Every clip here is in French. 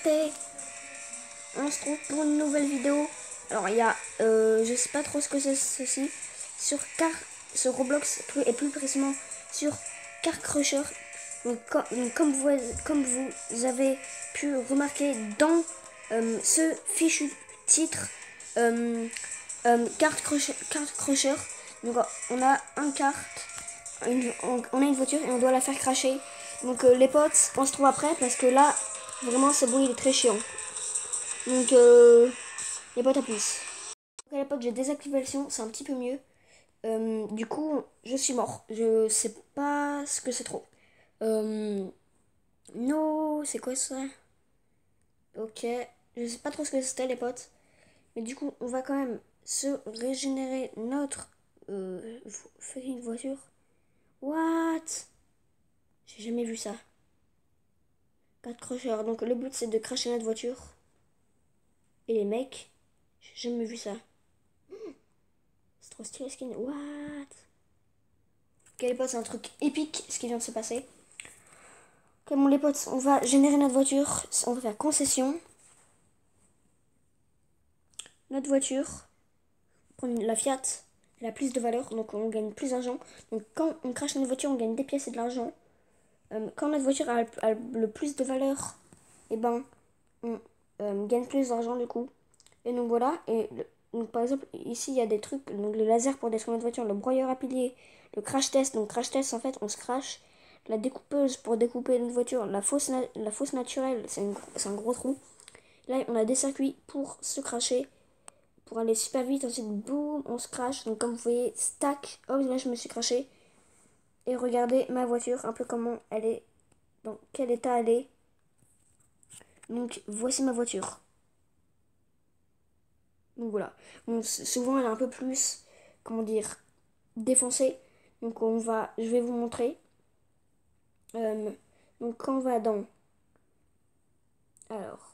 liberté. On se trouve pour une nouvelle vidéo. Alors il y a, je sais pas trop ce que c'est ceci, sur Roblox et plus précisément sur Car Crusher. Donc, comme vous avez pu remarquer dans ce fichu titre, Card Crusher. Donc on a un kart, on a une voiture et on doit la faire cracher. Donc les potes, on se trouve après parce que là, vraiment c'est bon, il est très chiant. Donc les potes à plus. Donc à l'époque j'ai désactivé le son, c'est un petit peu mieux. Du coup, je suis mort. Je sais pas ce que c'est trop. No, c'est quoi ça? Ok, je sais pas trop ce que c'était les potes. Mais du coup, on va quand même se régénérer notre fucking voiture. What? J'ai jamais vu ça. 4 crocheurs. Donc le but c'est de cracher notre voiture. Et les mecs, j'ai jamais vu ça. C'est trop stylé skin. What? Ok les potes, c'est un truc épique ce qui vient de se passer. Ok bon les potes, on va générer notre voiture. On va faire concession. Notre voiture, prendre la Fiat, elle a plus de valeur, donc on gagne plus d'argent. Donc quand on crache notre voiture, on gagne des pièces et de l'argent. Quand notre voiture a le plus de valeur, et ben on gagne plus d'argent du coup. Et donc voilà, donc, par exemple ici il y a des trucs, donc le laser pour détruire notre voiture, le broyeur à pilier, le crash test. Donc crash test en fait on se crash, la découpeuse pour découper notre voiture, la fosse naturelle, c'est un gros trou. Là on a des circuits pour se cracher, pour aller super vite, ensuite boum on se crache. Donc comme vous voyez, stack, hop là je me suis craché. Et regardez ma voiture, un peu comment elle est, dans quel état elle est. Donc voici ma voiture. Donc voilà. Bon, souvent elle est un peu plus, comment dire, défoncée. Donc je vais vous montrer. Donc quand on va dans, alors,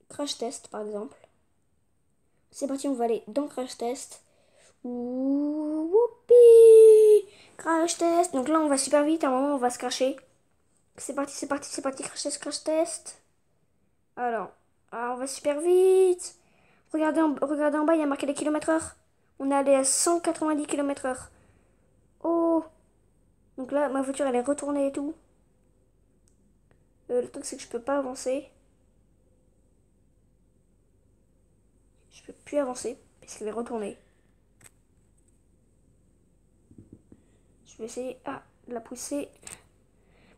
crash test par exemple. C'est parti, on va aller dans crash test. Whoopi! Crash test. Donc là on va super vite, à un moment on va se cracher. C'est parti, c'est parti, c'est parti, crash test, crash test. Alors, on va super vite. Regardez en bas, il y a marqué les kilomètres heure. On est allé à 190 km/h. Oh! Donc là, ma voiture, elle est retournée et tout. Le truc, c'est que je peux pas avancer. Je peux plus avancer parce qu'elle est retournée. Je vais essayer de la pousser.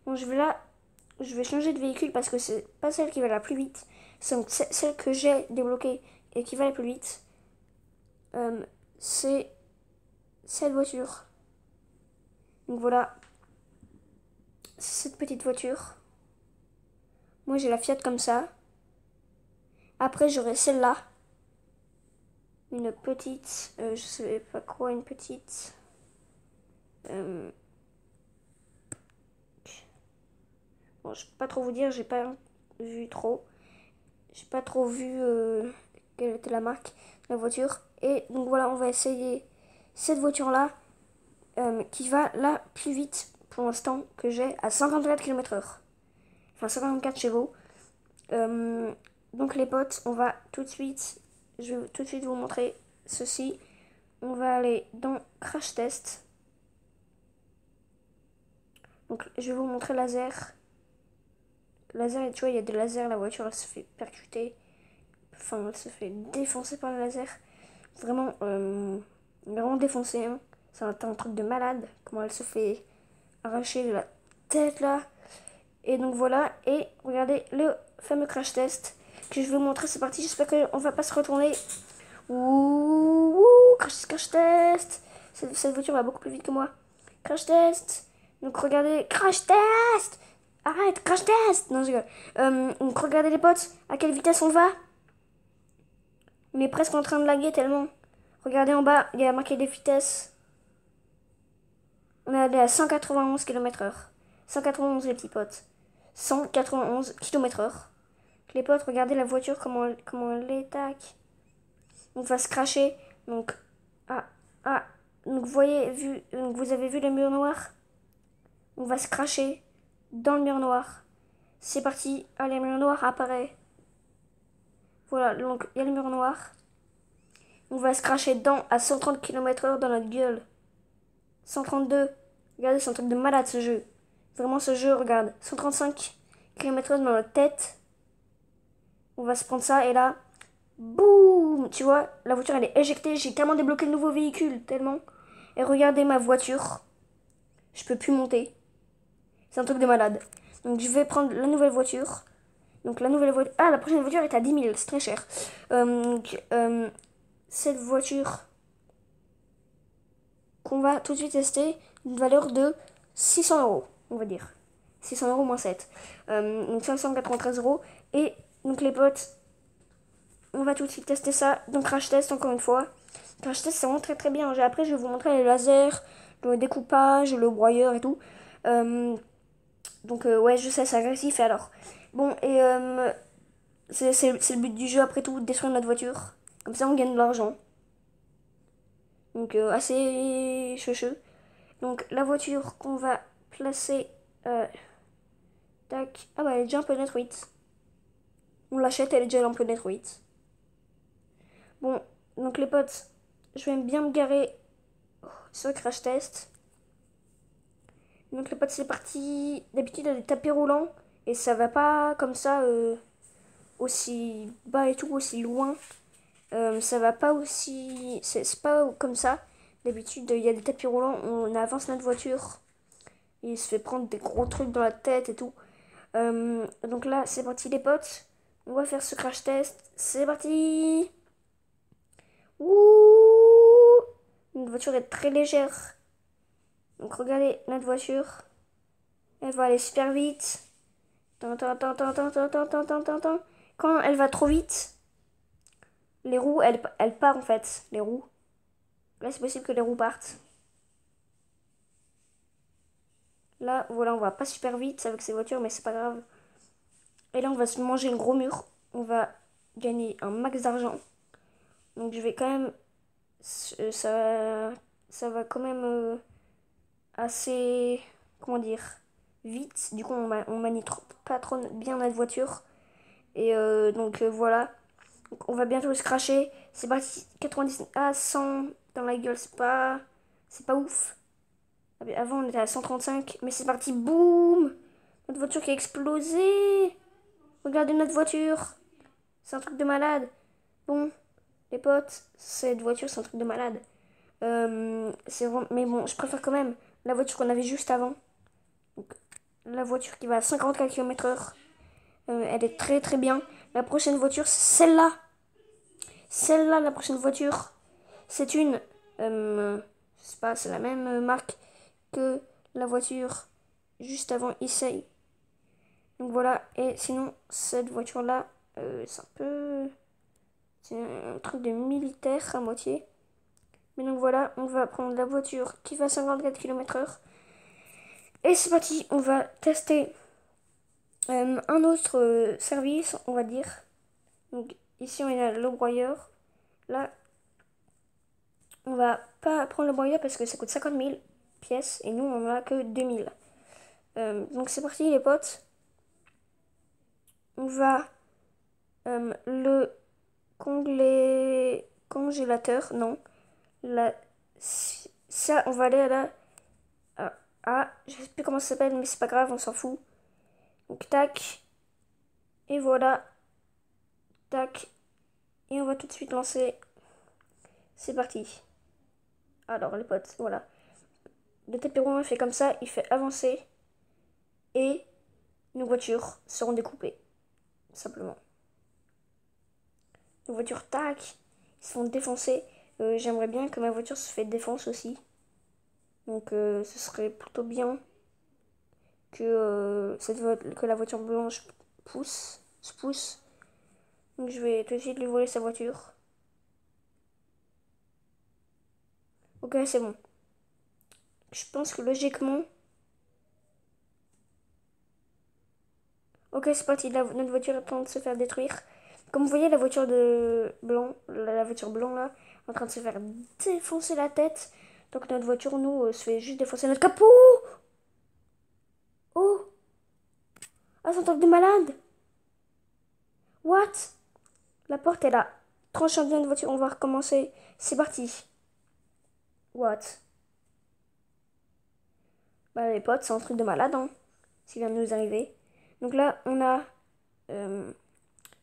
Bon, je vais changer de véhicule parce que c'est pas celle qui va la plus vite. C'est celle que j'ai débloquée et qui va la plus vite. C'est cette voiture. Donc voilà. C'est cette petite voiture. Moi, j'ai la Fiat comme ça. Après, j'aurai celle-là. Une petite, je sais pas quoi, une petite. Bon, je peux pas trop vous dire, j'ai pas vu trop. J'ai pas trop vu quelle était la marque de la voiture. Et donc voilà, on va essayer cette voiture-là qui va là plus vite pour l'instant que j'ai à 54 km/h. Enfin 54 chevaux. Donc les potes, on va tout de suite, je vais tout de suite vous montrer ceci. On va aller dans Crash Test. Donc je vais vous montrer laser. Laser, tu vois, il y a des lasers, la voiture elle se fait percuter. Enfin, elle se fait défoncer par le laser. Vraiment, vraiment défoncée. Hein. C'est un truc de malade. Comment elle se fait arracher la tête là. Et donc voilà. Et regardez le fameux crash test que je vais vous montrer. C'est parti. J'espère qu'on va pas se retourner. Ouh, crash test. Cette voiture va beaucoup plus vite que moi. Crash test. Donc regardez, crash test. Arrête, crash test. Non, je rigole. Donc regardez les potes, à quelle vitesse on va. On est presque en train de laguer tellement. Regardez en bas, il y a marqué des vitesses. On est allé à 191 km/h. 191 les petits potes. 191 km/h. Les potes, regardez la voiture, comment elle est, tac. On va se cracher. Donc, donc vous avez vu le mur noir. On va se cracher dans le mur noir. C'est parti. Allez, le mur noir apparaît. Voilà, donc il y a le mur noir. On va se cracher dedans à 130 km/h dans notre gueule. 132. Regardez, c'est un truc de malade ce jeu. Vraiment ce jeu, regarde. 135 km/h dans notre tête. On va se prendre ça et là, boum. Tu vois, la voiture elle est éjectée. J'ai tellement débloqué le nouveau véhicule, tellement. Et regardez ma voiture. Je peux plus monter. C'est un truc de malade. Donc je vais prendre la nouvelle voiture. Donc la nouvelle voiture... Ah, la prochaine voiture est à 10 000. C'est très cher. Cette voiture qu'on va tout de suite tester, une valeur de 600 euros, on va dire. 600 euros moins 7. Donc 593 euros. Et donc les potes, on va tout de suite tester ça. Donc crash test encore une fois. Crash test c'est vraiment très très bien. Après je vais vous montrer les lasers, le découpage, le broyeur et tout. Donc ouais je sais c'est agressif et alors. Bon et c'est le but du jeu après tout, détruire notre voiture. Comme ça on gagne de l'argent. Donc assez cheveux. Donc la voiture qu'on va placer... tac. Ah bah elle est déjà un peu détruite. On l'achète, elle est déjà un peu détruite. Bon, donc les potes, je vais bien me garer sur le crash test. Donc les potes c'est parti. D'habitude il y a des tapis roulants. Et ça va pas comme ça aussi bas et tout, aussi loin. Ça va pas aussi... C'est pas comme ça. D'habitude il y a des tapis roulants, on avance notre voiture. Il se fait prendre des gros trucs dans la tête et tout. Donc là, c'est parti les potes. On va faire ce crash test. C'est parti. Ouh. Notre voiture est très légère. Donc regardez notre voiture. Elle va aller super vite. Quand elle va trop vite, les roues, elles partent en fait. Les roues. Là, c'est possible que les roues partent. Là, voilà, on va pas super vite avec ces voitures, mais c'est pas grave. Et là, on va se manger un gros mur. On va gagner un max d'argent. Donc, je vais quand même... Ça va quand même assez... Comment dire? Vite. Du coup, on manie pas trop bien notre voiture. Et donc, voilà. Donc, on va bientôt se cracher. C'est parti. 90 à 100 dans la gueule. C'est pas ouf. Avant, on était à 135. Mais c'est parti. Boum! Notre voiture qui a explosé. Regardez notre voiture. C'est un truc de malade. Bon, les potes, cette voiture, c'est un truc de malade. Mais bon, je préfère quand même la voiture qu'on avait juste avant. Donc, la voiture qui va à 54 km/h. Elle est très très bien. La prochaine voiture, c'est celle-là. Celle-là, la prochaine voiture, c'est une... je sais pas, c'est la même marque que la voiture juste avant Issei. Donc voilà, et sinon, cette voiture-là, c'est un peu... C'est un truc de militaire à moitié. Mais donc voilà, on va prendre la voiture qui va à 54 km/h. Et c'est parti, on va tester un autre service, on va dire. Donc ici, on a le broyeur. Là, on va pas prendre le broyeur parce que ça coûte 50 000 pièces. Et nous, on en a que 2000. Donc c'est parti, les potes. On va le congélateur, non. Ça, on va aller à la... je sais plus comment ça s'appelle, mais c'est pas grave, on s'en fout. Donc, tac. Et voilà. Tac. Et on va tout de suite lancer. C'est parti. Alors, les potes, voilà. Le tapis roulant, il fait comme ça, il fait avancer. Et nos voitures seront découpées. Simplement. Nos voitures, tac. Ils se font défoncer. J'aimerais bien que ma voiture se fait défoncer aussi. Donc, ce serait plutôt bien que, que la voiture blanche se pousse. Donc je vais tout de suite lui voler sa voiture. Ok, c'est bon. Je pense que logiquement... Ok, c'est parti. Notre voiture est en train de se faire détruire. Comme vous voyez, la voiture la voiture blanc là, est en train de se faire défoncer la tête. Donc notre voiture, nous, se fait juste défoncer notre capot. Oh! Ah, c'est un truc de malade. What? La porte est là. Tranchant bien de voiture, on va recommencer. C'est parti. What? Bah, les potes, c'est un truc de malade, hein, ce qui vient de nous arriver. Donc là, on a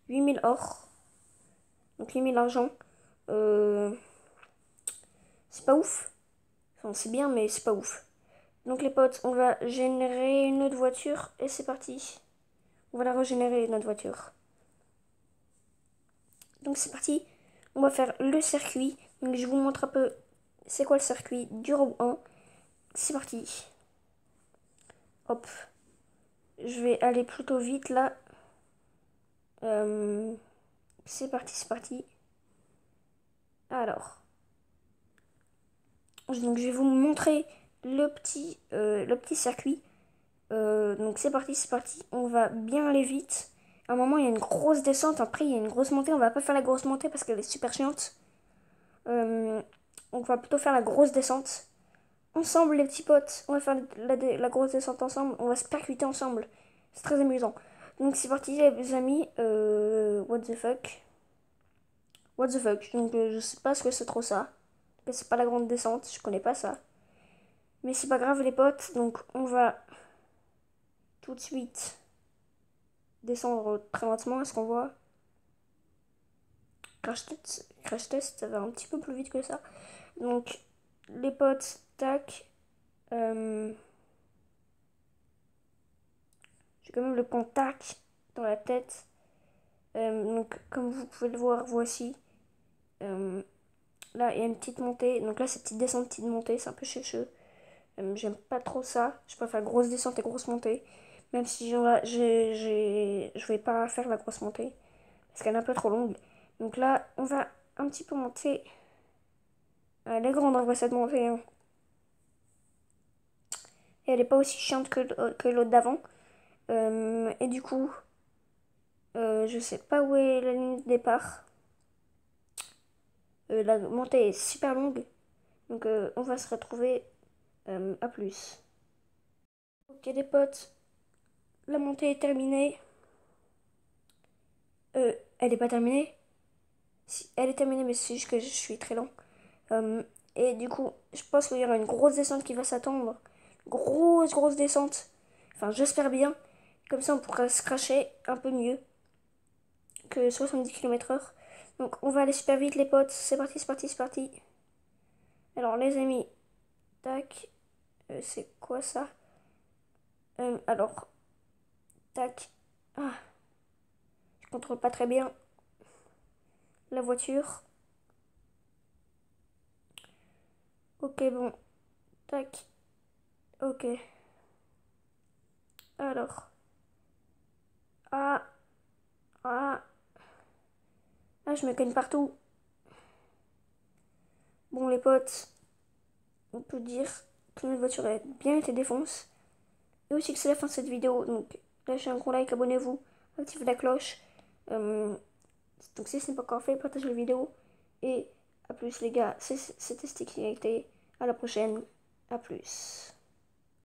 8000 or. Donc 8000 argent. Euh, c'est pas ouf. Enfin, c'est bien, mais c'est pas ouf. Donc les potes, on va générer une autre voiture et c'est parti. On va la régénérer, notre voiture. Donc c'est parti. On va faire le circuit. Donc je vous montre un peu c'est quoi le circuit du robot 1. C'est parti. Hop. Je vais aller plutôt vite là. C'est parti, c'est parti. Alors. Donc je vais vous montrer le petit circuit. Donc c'est parti, c'est parti. On va bien aller vite. À un moment, il y a une grosse descente. Après, il y a une grosse montée. On va pas faire la grosse montée parce qu'elle est super chiante. On va plutôt faire la grosse descente. Ensemble, les petits potes. On va faire la grosse descente ensemble. On va se percuter ensemble. C'est très amusant. Donc c'est parti, les amis. What the fuck? What the fuck? Donc je sais pas ce que c'est trop ça. C'est pas la grande descente. Je connais pas ça. Mais c'est pas grave, les potes. Donc on va tout de suite descendre très lentement. Est-ce qu'on voit? Crash test, ça va un petit peu plus vite que ça. Donc, les potes, tac. J'ai quand même le pont tac dans la tête. Donc, comme vous pouvez le voir, voici. Là, il y a une petite montée. Donc là, c'est petite descente, petite montée. C'est un peu chécheux. J'aime pas trop ça. Je préfère grosse descente et grosse montée. Même si je vais pas faire la grosse montée. Parce qu'elle est un peu trop longue. Donc là, on va un petit peu monter. Elle est grande en vrai cette montée, hein. Et elle est pas aussi chiante que l'autre d'avant. Et du coup, je sais pas où est la ligne de départ. La montée est super longue. Donc on va se retrouver à plus. Ok les potes, la montée est terminée. Elle est pas terminée? Si, elle est terminée, mais c'est juste que je suis très lent. Et du coup, je pense qu'il y aura une grosse descente qui va s'attendre. Grosse descente. Enfin, j'espère bien. Comme ça, on pourra se cracher un peu mieux que 70 km/h. Donc, on va aller super vite, les potes. C'est parti, c'est parti, c'est parti. Alors, les amis, tac. C'est quoi ça? Alors, tac. Ah, je contrôle pas très bien la voiture. Ok, bon. Tac. Ok. Alors. Ah. Ah. Ah, je me cogne partout. Bon, les potes, on peut dire que notre voiture a bien été défonce. Et aussi que c'est la fin de cette vidéo. Donc, lâchez un gros like, abonnez-vous, activez la cloche. Donc, si ce n'est pas encore fait, partagez la vidéo. Et à plus, les gars. C'était Sticky. À la prochaine. À plus.